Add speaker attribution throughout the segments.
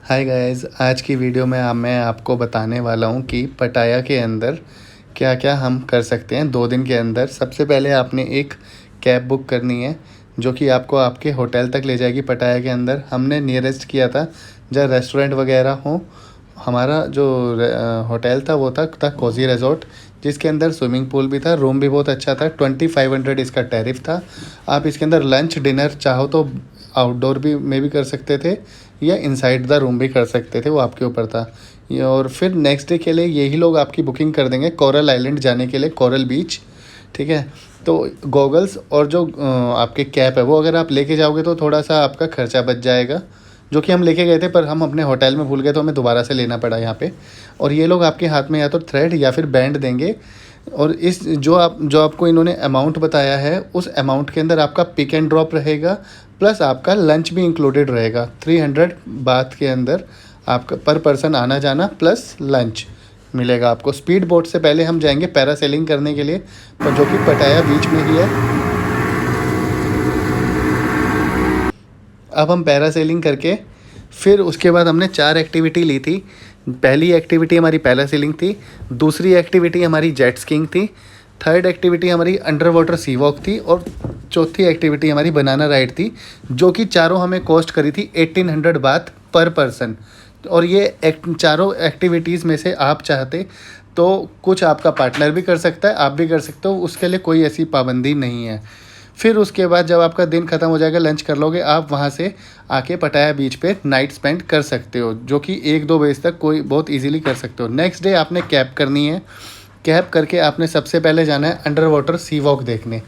Speaker 1: Hi guys, आज की video में मैं आपको बताने वाला हूँ कि पटाया के अंदर क्या क्या हम कर सकते हैं 2 दिन के अंदर। सबसे पहले आपने एक कैब बुक करनी है जो कि आपको आपके होटल तक ले जाएगी पटाया के अंदर। हमने नियरेस्ट किया था जहाँ रेस्टोरेंट वगैरह हो। हमारा जो होटल था वो था कोजी रिजॉर्ट, जिसके अंदर स्विमिंग पूल भी था, रूम भी बहुत अच्छा था। 2500 इसका टैरिफ था। आप इसके अंदर लंच डिनर चाहो तो आउटडोर भी कर सकते थे या इनसाइड द रूम भी कर सकते थे, वो आपके ऊपर था। और फिर नेक्स्ट डे के लिए यही लोग आपकी बुकिंग कर देंगे कोरल आइलैंड जाने के लिए, कोरल बीच। ठीक है, तो गॉगल्स और जो आपके कैप है वो अगर आप लेके जाओगे तो थोड़ा सा आपका खर्चा बच जाएगा, जो कि हम लेके गए थे पर हम अपने होटल में भूल गए तो हमें दोबारा से लेना पड़ा यहाँ पे। और ये लोग आपके हाथ में या तो थ्रेड या फिर बैंड देंगे। और इस जो आपको इन्होंने अमाउंट बताया है उस अमाउंट के अंदर आपका पिक एंड ड्रॉप रहेगा, प्लस आपका लंच भी इंक्लूडेड रहेगा। 300 बात के अंदर आपका पर पर्सन आना जाना प्लस लंच मिलेगा आपको। स्पीड बोट से पहले हम जाएंगे पैरासेलिंग करने के लिए, पर जो कि पटाया बीच में ही है। अब हम पैरासेलिंग करके फिर उसके बाद हमने 4 एक्टिविटी ली थी। पहली एक्टिविटी हमारी पैरासेलिंग थी, दूसरी एक्टिविटी हमारी जेट स्कीइंग थी, थर्ड एक्टिविटी हमारी अंडर वाटर सी वॉक थी और चौथी एक्टिविटी हमारी बनाना राइड थी, जो कि चारों हमें कॉस्ट करी थी 1800 बात पर पर्सन। और ये चारों एक्टिविटीज़ में से आप चाहते तो कुछ आपका पार्टनर भी कर सकता है, आप भी कर सकते हो, उसके लिए कोई ऐसी पाबंदी नहीं है। फिर उसके बाद जब आपका दिन ख़त्म हो जाएगा, लंच कर लोगे, आप वहाँ से आके पटाया बीच पे नाइट स्पेंड कर सकते हो, जो कि 1-2 बजे तक कोई बहुत इजीली कर सकते हो। नेक्स्ट डे आपने कैब करनी है। कैब करके आपने सबसे पहले जाना है अंडर वाटर सी वॉक देखने।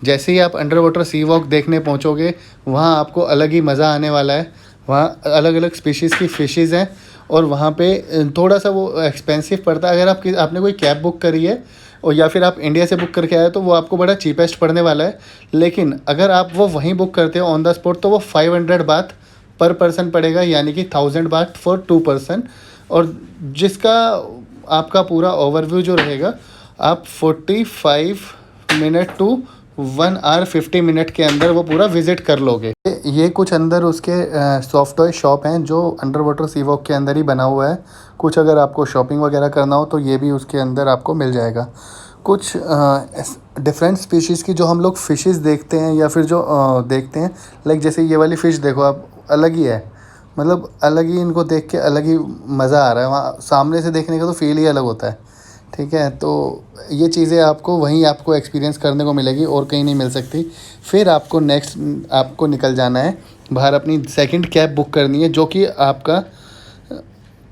Speaker 1: जैसे ही आप अंडर वाटर सी वॉक देखने पहुँचोगे, वहाँ आपको अलग ही मज़ा आने वाला है। वहाँ अलग अलग स्पीशीज़ की फ़िशेज़ हैं और वहाँ पे थोड़ा सा वो एक्सपेंसिव पड़ता है। अगर आपने कोई कैब बुक करी है और या फिर आप इंडिया से बुक करके आए तो वो आपको बड़ा चीपेस्ट पड़ने वाला है। लेकिन अगर आप वो वहीं बुक करते हो ऑन द स्पॉट तो वो 500 बात पर पर्सन पड़ेगा, यानी कि 1000 बात फॉर 2 पर्सन। और जिसका आपका पूरा ओवरव्यू जो रहेगा, आप 45 मिनट टू 1 आवर 50 मिनट के अंदर वो पूरा विज़िट कर लोगे। ये कुछ अंदर उसके सॉफ्ट टॉय शॉप हैं जो अंडर वाटर सी वॉक के अंदर ही बना हुआ है। कुछ अगर आपको शॉपिंग वगैरह करना हो तो ये भी उसके अंदर आपको मिल जाएगा। कुछ डिफरेंट स्पीशीज़ की जो हम लोग फ़िशेस देखते हैं या फिर जो देखते हैं, लाइक जैसे ये वाली फ़िश देखो आप, अलग ही है। मतलब अलग ही, इनको देख के अलग ही मज़ा आ रहा है। वहाँ सामने से देखने का तो फील ही अलग होता है। ठीक है, तो ये चीज़ें आपको वहीं आपको एक्सपीरियंस करने को मिलेगी और कहीं नहीं मिल सकती। फिर आपको नेक्स्ट आपको निकल जाना है बाहर, अपनी सेकंड कैब बुक करनी है जो कि आपका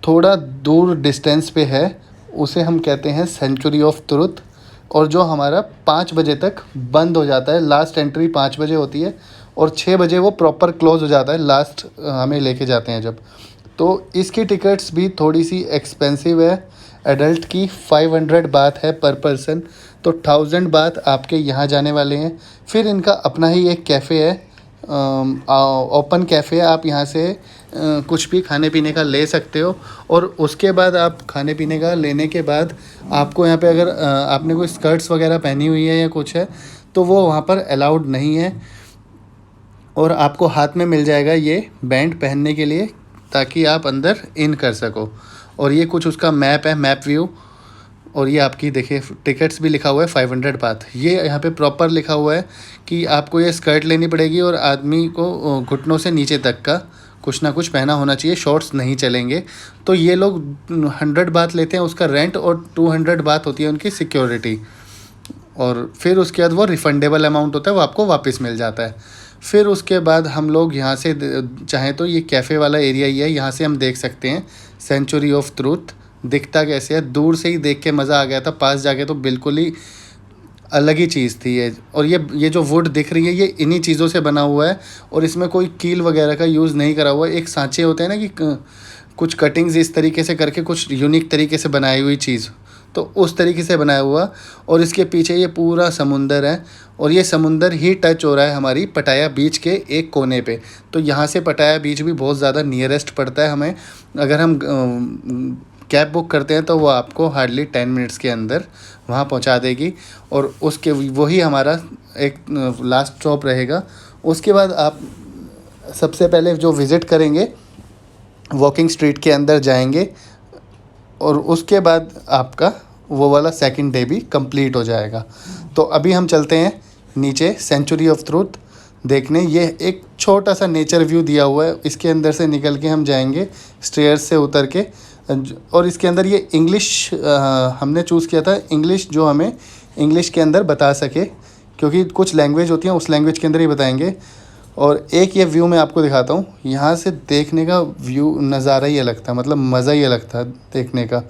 Speaker 1: थोड़ा दूर डिस्टेंस पे है। उसे हम कहते हैं सेंचुरी ऑफ ट्रुथ, और जो हमारा 5 बजे तक बंद हो जाता है। लास्ट एंट्री 5 बजे होती है और 6 बजे वो प्रॉपर क्लोज़ हो जाता है, लास्ट हमें लेके जाते हैं जब। तो इसकी टिकट्स भी थोड़ी सी एक्सपेंसिव है। एडल्ट की 500 बात है पर पर्सन, तो 1000 बात आपके यहाँ जाने वाले हैं। फिर इनका अपना ही एक कैफ़े है, ओपन कैफ़े है। आप यहाँ से कुछ भी खाने पीने का ले सकते हो। और उसके बाद आप खाने पीने का लेने के बाद आपको यहाँ पे अगर आपने कोई स्कर्ट्स वगैरह पहनी हुई है या कुछ है तो वो वहाँ पर अलाउड नहीं है। और आपको हाथ में मिल जाएगा ये बैंड पहनने के लिए, ताकि आप अंदर इन कर सको। और ये कुछ उसका मैप है, मैप व्यू। और ये आपकी देखिए टिकट्स भी लिखा हुआ है 500 बात। ये यहाँ पे प्रॉपर लिखा हुआ है कि आपको ये स्कर्ट लेनी पड़ेगी और आदमी को घुटनों से नीचे तक का कुछ ना कुछ पहना होना चाहिए, शॉर्ट्स नहीं चलेंगे। तो ये लोग 100 बात लेते हैं उसका रेंट, और 200 बात होती है उनकी सिक्योरिटी। और फिर उसके बाद वो रिफ़ंडेबल अमाउंट होता है, वो आपको वापस मिल जाता है। फिर उसके बाद हम लोग यहाँ से चाहें तो ये कैफ़े वाला एरिया ही है, यहाँ से हम देख सकते हैं सेंचुरी ऑफ ट्रूथ। दिखता कैसे है, दूर से ही देख के मज़ा आ गया था, पास जाके तो बिल्कुल ही अलग ही चीज़ थी ये। और ये जो वुड दिख रही है ये इन्हीं चीज़ों से बना हुआ है और इसमें कोई कील वगैरह का यूज़ नहीं करा हुआ है। एक सांचे होते हैं ना कि कुछ कटिंग्स इस तरीके से करके कुछ यूनिक तरीके से बनाई हुई चीज़, तो उस तरीके से बनाया हुआ। और इसके पीछे ये पूरा समुंदर है और ये समुंदर ही टच हो रहा है हमारी पटाया बीच के एक कोने पे। तो यहाँ से पटाया बीच भी बहुत ज़्यादा नियरेस्ट पड़ता है हमें। अगर हम कैब बुक करते हैं तो वो आपको हार्डली 10 मिनट्स के अंदर वहाँ पहुँचा देगी। और उसके वही हमारा एक लास्ट स्टॉप रहेगा। उसके बाद आप सबसे पहले जो विज़िट करेंगे वॉकिंग स्ट्रीट के अंदर जाएंगे और उसके बाद आपका वो वाला सेकंड डे भी कंप्लीट हो जाएगा। तो अभी हम चलते हैं नीचे सेंचुरी ऑफ ट्रूथ देखने। ये एक छोटा सा नेचर व्यू दिया हुआ है, इसके अंदर से निकल के हम जाएंगे स्टेयर्स से उतर के। और इसके अंदर ये इंग्लिश हमने चूज़ किया था, इंग्लिश जो हमें इंग्लिश के अंदर बता सके, क्योंकि कुछ लैंग्वेज होती हैं उस लैंग्वेज के अंदर ही बताएंगे। और एक ये व्यू मैं आपको दिखाता हूँ, यहाँ से देखने का व्यू नज़ारा ही अलग था, मतलब मज़ा ही अलग था देखने का।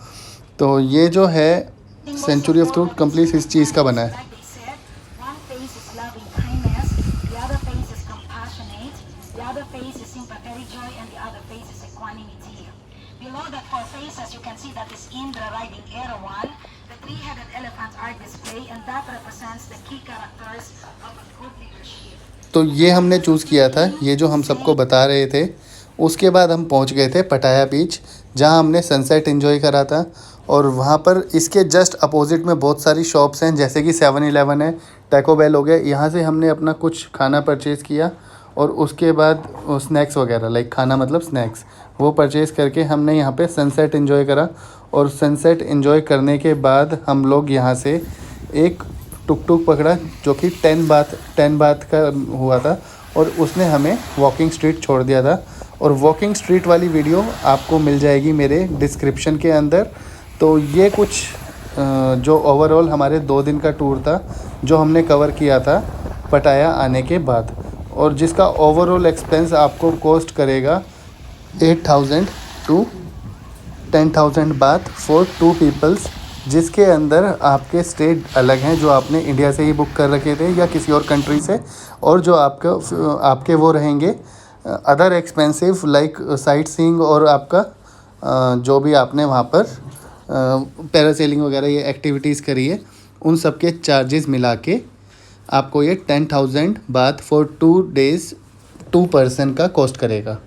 Speaker 1: तो ये जो है सेंचुरी ऑफ ट्रूथ कंप्लीट इस चीज़ का बना है। तो ये हमने चूज़ किया था, ये जो हम सबको बता रहे थे। उसके बाद हम पहुंच गए थे पटाया बीच, जहां हमने सनसेट एंजॉय करा था। और वहां पर इसके जस्ट अपोजिट में बहुत सारी शॉप्स हैं, जैसे कि 7-Eleven है, टैको बेल हो गया। यहाँ से हमने अपना कुछ खाना परचेज़ किया और उसके बाद स्नैक्स वगैरह, लाइक खाना मतलब स्नैक्स, वो परचेज़ करके हमने यहाँ पे सनसेट एंजॉय करा। और सनसेट एंजॉय करने के बाद हम लोग यहाँ से एक टुक टुक पकड़ा जो कि 10 बात का हुआ था, और उसने हमें वॉकिंग स्ट्रीट छोड़ दिया था। और वॉकिंग स्ट्रीट वाली वीडियो आपको मिल जाएगी मेरे डिस्क्रिप्शन के अंदर। तो ये कुछ जो ओवरऑल हमारे 2 दिन का टूर था जो हमने कवर किया था पटाया आने के बाद, और जिसका ओवरऑल एक्सपेंस आपको कॉस्ट करेगा 8,000 to 10,000 बात फॉर 2 पीपल्स, जिसके अंदर आपके स्टे अलग हैं जो आपने इंडिया से ही बुक कर रखे थे या किसी और कंट्री से, और जो आपके वो रहेंगे other expensive like sight seeing, और आपका जो भी आपने वहाँ पर पैरासेलिंग वगैरह ये एक्टिविटीज़ करी है, उन सब के चार्जेस मिला के आपको ये 10,000 बात फॉर 2 days 2 पर्सन का कॉस्ट करेगा।